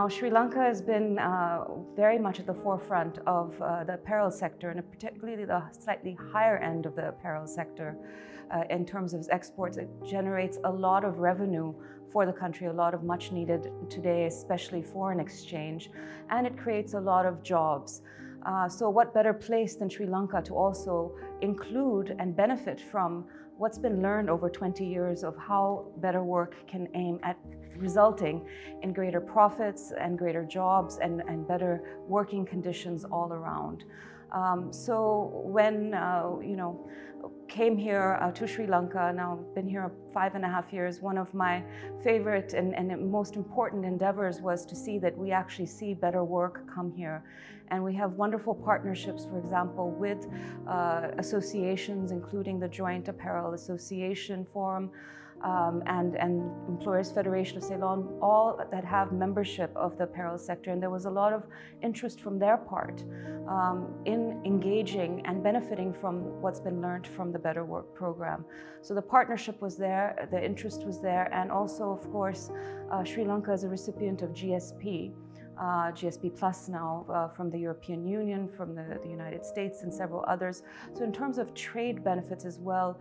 Now, Sri Lanka has been very much at the forefront of the apparel sector, and particularly the slightly higher end of the apparel sector. In terms of its exports, it generates a lot of revenue for the country, a lot of much needed today, especially foreign exchange, and it creates a lot of jobs. So what better place than Sri Lanka to also include and benefit from what's been learned over 20 years of how BetterWork can aim at resulting in greater profits and greater jobs and better working conditions all around. So when came here to Sri Lanka, now been here 5.5 years, one of my favorite and most important endeavors was to see that we actually see BetterWork come here. And we have wonderful partnerships, for example, with associations, including the Joint Apparel Association Forum, and Employers Federation of Ceylon, all that have membership of the apparel sector. And there was a lot of interest from their part in engaging and benefiting from what's been learned from the BetterWork program. So the partnership was there, the interest was there, and also, of course, Sri Lanka is a recipient of GSP. GSP Plus now from the European Union, from the United States, and several others. So in terms of trade benefits as well,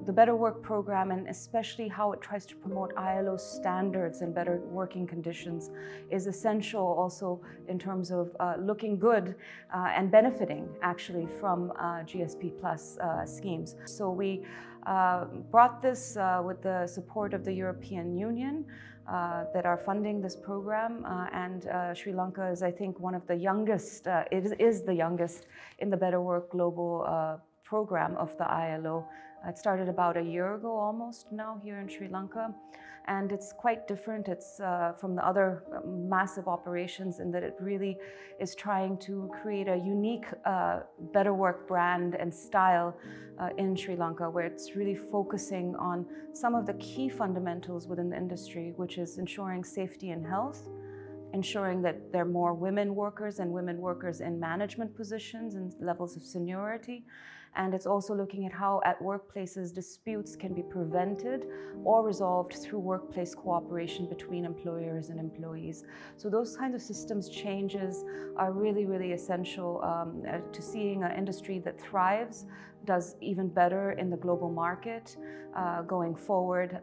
the BetterWork program, and especially how it tries to promote ILO standards and better working conditions, is essential also in terms of looking good and benefiting actually from GSP Plus schemes. So we brought this with the support of the European Union that are funding this program, and Sri Lanka is, I think, one of the youngest, it is the youngest in the BetterWork global program of the ILO. It started about a year ago almost now here in Sri Lanka, and it's quite different. It's from the other massive operations in that it really is trying to create a unique BetterWork brand and style in Sri Lanka, where it's really focusing on some of the key fundamentals within the industry, which is ensuring safety and health, ensuring that there are more women workers and women workers in management positions and levels of seniority. And it's also looking at how at workplaces disputes can be prevented or resolved through workplace cooperation between employers and employees. So those kinds of systems changes are really, really essential to seeing an industry that thrives, does even better in the global market going forward.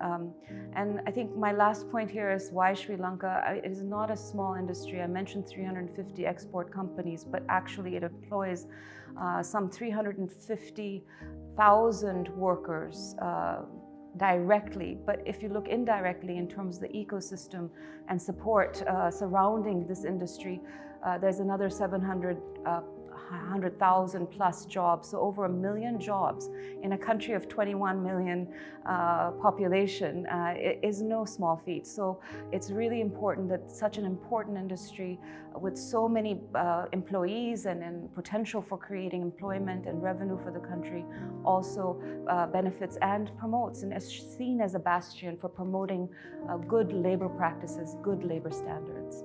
And I think my last point here is why Sri Lanka. It is not a small industry. I mentioned 350 export companies, but actually it employs some 350,000 workers directly. But if you look indirectly in terms of the ecosystem and support surrounding this industry, there's another 700,000 plus jobs, so over 1 million jobs in a country of 21 million population is no small feat. So it's really important that such an important industry with so many employees and potential for creating employment and revenue for the country also benefits and promotes and is seen as a bastion for promoting good labor practices, good labor standards.